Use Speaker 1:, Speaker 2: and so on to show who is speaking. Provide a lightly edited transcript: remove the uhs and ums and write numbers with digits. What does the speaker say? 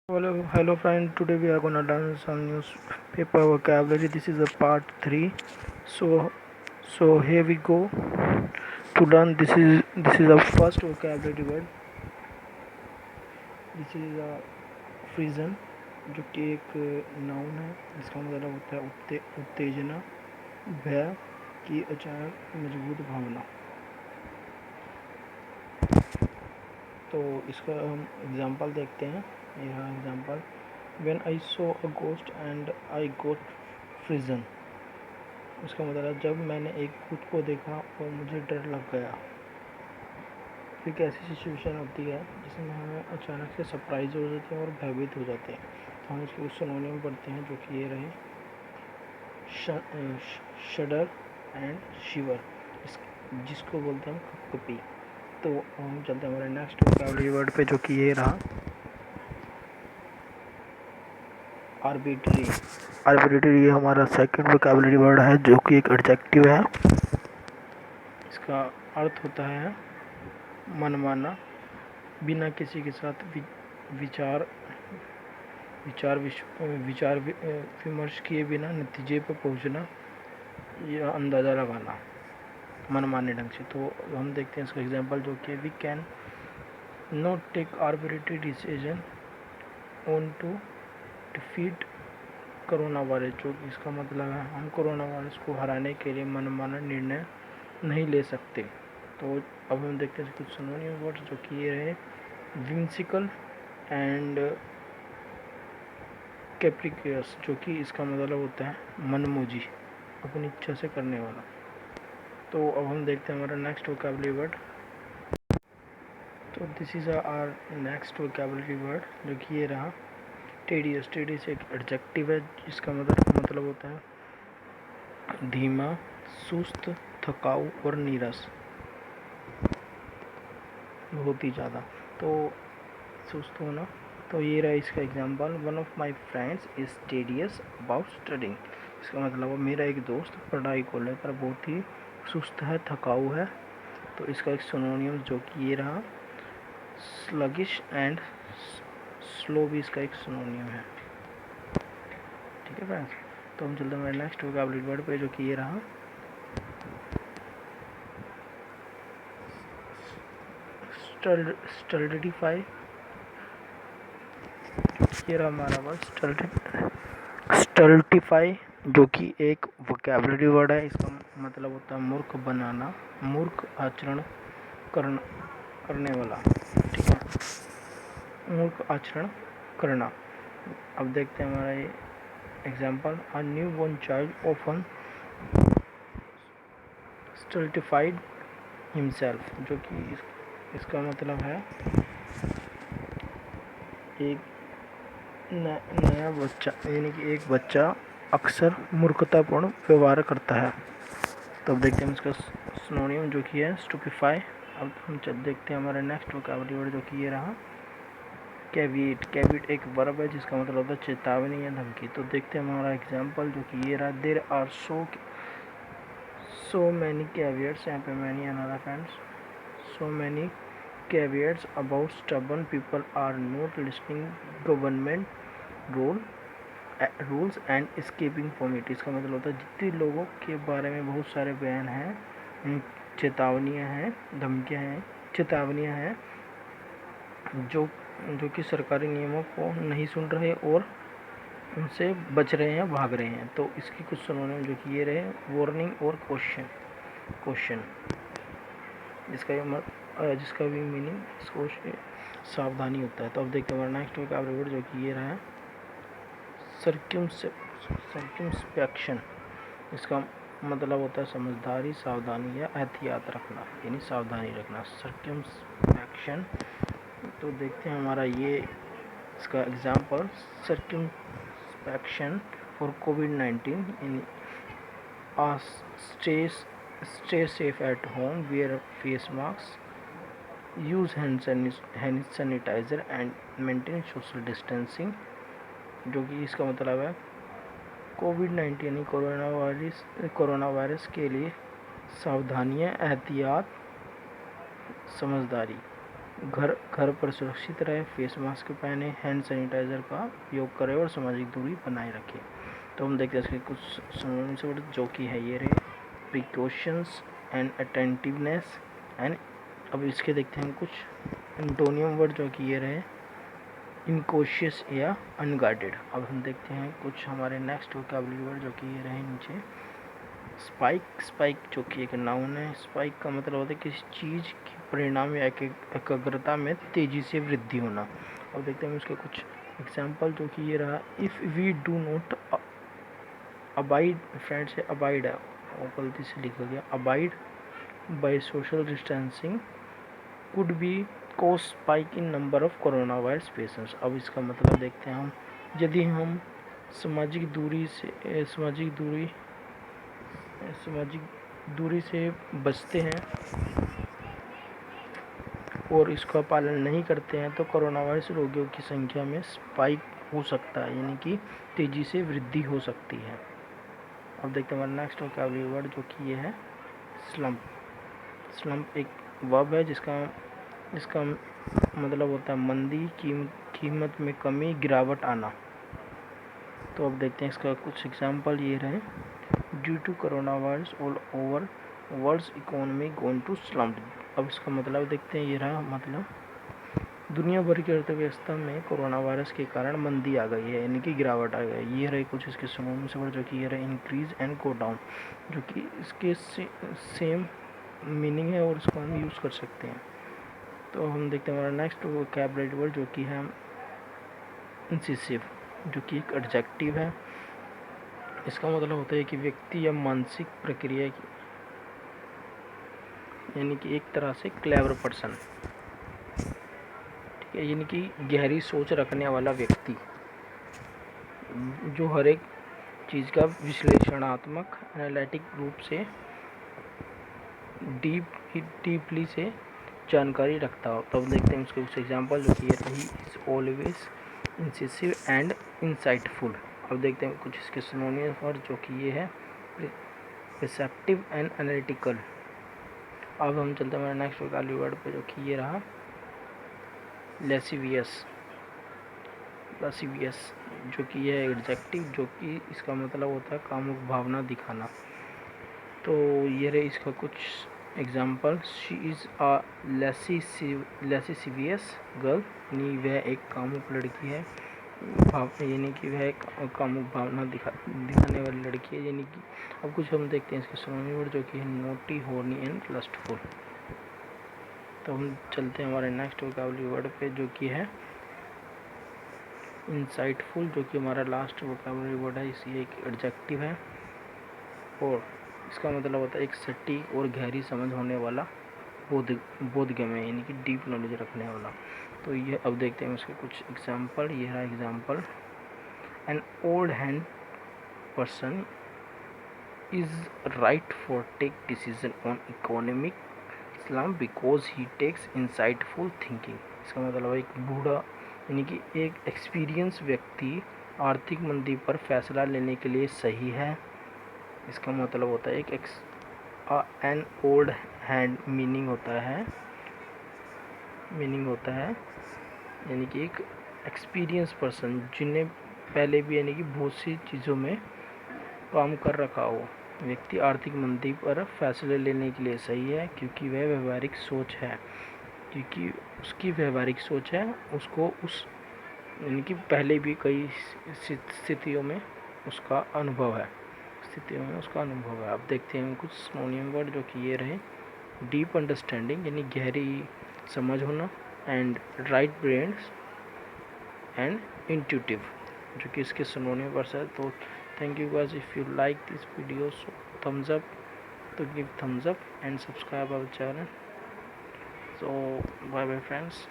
Speaker 1: Hello friend. Today we are gonna learn some newspaper vocabulary. This is a part 3. So here we go to learn. This is our first vocabulary word. This is a फ्रीजन, जो कि एक noun है जिसका मतलब होता है उत्तेजना, भय की अचानक मजबूत भावना। तो इसका हम एग्जांपल देखते हैं। यह example, when I saw a ghost and I got frozen. इसका मतलब जब मैंने एक भूत को देखा और मुझे डर लग गया। एक ऐसी सिचुएशन होती है जिसमें हमें अचानक से सरप्राइज हो जाते हैं और भयभीत हो जाते हैं। तो हम इसके कुछ सिनोनिम पढ़ते हैं, जो कि ये रहे शडर एंड शिवर, जिसको बोलते हैं हम कपी। तो हम चलते हैं हमारे नेक्स्ट वोकैबुलरी वर्ड पे, जो कि ये रहा आर्बिट्री। आर्बिट्री ये हमारा सेकंड वोकैबुलरी वर्ड है, जो कि एक एडजेक्टिव है। इसका अर्थ होता है मनमाना, बिना किसी के साथ विचार विमर्श किए बिना नतीजे पर पहुंचना या अंदाज़ा लगाना मनमाने ढंग से। तो हम देखते हैं इसका एग्जांपल, जो कि we can not take arbitrary decision on to defeat corona virus. जो इसका मतलब है हम कोरोना वायरस को हराने के लिए मनमाना निर्णय नहीं ले सकते। तो अब हम देखते हैं कुछ सिनोनिम वर्ड्स, जो कि ये रहे विम्सिकल एंड कैप्रिकियस, जो कि इसका मतलब होता है मनमोजी, अपनी इच्छा से करने वाला। तो अब हम देखते हैं हमारा नेक्स्ट वोकैबुलरी वर्ड। तो this is our next vocabulary word, जो कि ये रहा टेडियस। टेडियस एक एडजेक्टिव है जिसका मतलब होता है धीमा, सुस्त, थकाऊ और नीरस, बहुत ही ज़्यादा। तो सुस्त होना। तो ये रहा इसका example, one of my friends is tedious about studying. इसका मतलब मेरा एक दोस्त पढ़ाई को लेकर बहुत ही सुस्त है, थकाऊ है। तो इसका एक सिनोनिम, जो कि ये रहा स्लगिश एंड स्लो, भी इसका एक सिनोनिम है। ठीक है फ्रेंड्स। तो हम चलते हैं हमारे नेक्स्ट वोकैबुलरी वर्ड पे, जो कि ये रहा स्टल्टिफाई। ये रहा हमारा वर्ड स्टल्टिफाई, जो कि एक वोकैबुलरी वर्ड है। इसका मतलब होता है मूर्ख बनाना, मूर्ख आचरण करने वाला। ठीक है, मूर्ख आचरण करना। अब देखते हैं हमारा ये example, a new born child often stultified himself, जो कि इसका मतलब है एक नया बच्चा, यानी कि एक बच्चा अक्सर मूर्खतापूर्ण व्यवहार करता है। तो अब देखते हैं इसका सिनोनिम, जो कि है स्टूपिफाई। अब हम देखते हैं हमारा नेक्स्ट वोकैबुलरी वर्ड, जो कि ये रहा कैविएट। कैविएट एक वर्ब है जिसका मतलब होता है चेतावनी या धमकी। तो देखते हैं हमारा एग्जाम्पल, जो कि ये रहा देयर आर सो मैनी कैविएट्स, यहाँ पे many another friends, so many caveats about stubborn people are not listening government rules and escaping from it। इसका मतलब होता है जितने लोगों के बारे में बहुत सारे बयान हैं, चेतावनियाँ हैं, धमकियाँ हैं, चेतावनियाँ हैं, जो कि सरकारी नियमों को नहीं सुन रहे और उनसे बच रहे हैं, भाग रहे हैं। तो इसकी कुछ सिनोनिम, जो कि ये रहे वार्निंग और क्वेश्चन, जिसका भी मीनिंग इसको सावधानी होता है। तो अब देखते हैं हमारा नेक्स्ट वोकैबुलरी वर्ड, जो कि ये रहा है सर्कमस्पेक्शन। इसका मतलब होता है समझदारी, सावधानी या एहतियात रखना, यानी सावधानी रखना, सर्कमस्पेक्शन। तो देखते हैं हमारा ये इसका एग्जांपल, सर्कमस्पेक्शन फॉर कोविड-19 in stay safe at home, wear face masks, use hand sanitizer and maintain social distancing। जो कि इसका मतलब है कोविड-19 यानी कोरोना वायरस के लिए सावधानियाँ, एहतियात, समझदारी। घर घर पर सुरक्षित रहे, फेस मास्क पहने, हैंड सैनिटाइज़र का उपयोग करें और सामाजिक दूरी बनाए रखें। तो हम देखते हैं इसके कुछ सिनोनिम्स वर्ड जो कि है ये रहे प्रिकॉशंस एंड अटेंटिवनेस एंड। अब इसके देखते हैं हम कुछ एंटोनियम वर्ड जो कि ये रहे इनकॉशियस या अनगार्डेड। अब हम देखते हैं कुछ हमारे नेक्स्ट वोकैबुलरी वर्ड जो कि ये रहे नीचे स्पाइक। स्पाइक जो कि एक नाउन है। स्पाइक का मतलब होता है किसी चीज़ के परिणाम या एकाग्रता में तेज़ी से वृद्धि होना। अब देखते हैं उसके कुछ एग्जाम्पल जो कि ये रहा if we do not abide, friend से अबाइड है और गलती से लिखा गया abide by social distancing could be cause spike in number of corona virus patients. अब इसका मतलब देखते हैं हम यदि हम सामाजिक दूरी से बचते हैं और इसका पालन नहीं करते हैं तो कोरोना वायरस रोगियों की संख्या में स्पाइक हो सकता है, यानी कि तेज़ी से वृद्धि हो सकती है। अब देखते हैं हमारा नेक्स्ट वोकैबुलरी वर्ड जो कि ये है स्लम्प। स्लम्प एक वर्ब है जिसका मतलब होता है मंदी, कीमत में कमी, गिरावट आना। तो अब देखते हैं इसका कुछ एग्जांपल ये रहे due to corona virus all over world's economy going to slump. अब इसका मतलब देखते हैं ये रहा मतलब दुनिया भर की अर्थव्यवस्था में कोरोना वायरस के कारण मंदी आ गई है, यानी कि गिरावट आ गई है। ये रहे कुछ इसके सिनोनिम्स वर्ड जो कि ये रहे इंक्रीज एंड गो डाउन, जो कि इसके सेम मीनिंग है और इसको हम यूज़ कर सकते हैं। तो हम देखते हैं हमारा नेक्स्ट वोकैबुलरी वर्ड जो कि है इंसिसिव, जो कि एक एडजेक्टिव है। इसका मतलब होता है कि व्यक्ति या मानसिक प्रक्रिया की, यानी कि एक तरह से क्लेवर पर्सन, ठीक है, यानी कि गहरी सोच रखने वाला व्यक्ति जो हर एक चीज़ का विश्लेषणात्मक एनालिटिक रूप से डीपली से जानकारी रखता हो। तब देखते हैं उसके कुछ एग्जांपल जो कि ये रही इज ऑलवेज इंसिसिव एंड इंसाइटफुल। अब देखते हैं कुछ इसके सिनोनिम्स वर्ड जो कि ये है रिसेप्टिव एंड एनालिटिकल। अब हम चलते हैं हमारे नेक्स्ट वोकैबुलरी वर्ड पे जो कि ये रहा लेसिवियस। जो कि यह एडजेक्टिव जो कि इसका मतलब होता है कामुक भावना दिखाना। तो ये रहे इसका कुछ example she is a lascivious girl, यानी वह एक कामुक लड़की है, यानी कि वह एक कामुक भावना दिखाने वाली लड़की है, यानी कि। अब कुछ हम देखते हैं इसके सिनोनिम वर्ड जो कि है नोटी, हॉर्नी एंड लस्टफुल। तो हम चलते हैं हमारे नेक्स्ट वोकैबुलरी वर्ड पे जो कि है इंसाइटफुल, जो कि हमारा लास्ट वोकैबुलरी वर्ड है। इसी एक एडजेक्टिव है और इसका मतलब होता है एक सटीक और गहरी समझ होने वाला, बोधगम्य, यानी कि डीप नॉलेज रखने वाला। तो ये अब देखते हैं उसके कुछ एग्जांपल। ये रहा example an old hand person is right for take decision on economic slum because he takes insightful thinking. इसका मतलब है एक बूढ़ा, यानी कि एक एक्सपीरियंस व्यक्ति आर्थिक मंदी पर फैसला लेने के लिए सही है। इसका मतलब होता है एक एन ओल्ड हैंड मीनिंग होता है यानी कि एक एक्सपीरियंस पर्सन जिन्हें पहले भी यानी कि बहुत सी चीज़ों में काम कर रखा हो, व्यक्ति आर्थिक मंदी पर फैसले लेने के लिए सही है क्योंकि वह व्यवहारिक सोच है, क्योंकि उसकी व्यवहारिक सोच है, उसको उस यानी कि पहले भी कई स्थितियों में उसका अनुभव है। अब देखते हैं कुछ सिनोनिम वर्ड जो कि ये रहे डीप अंडरस्टैंडिंग, यानी गहरी समझ होना, and right brains and intuitive, जो कि इसके सिनोनिम वर्ड्स है। तो thank you guys, if you like this video so thumbs up, तो give thumbs up and subscribe our channel. So bye bye friends.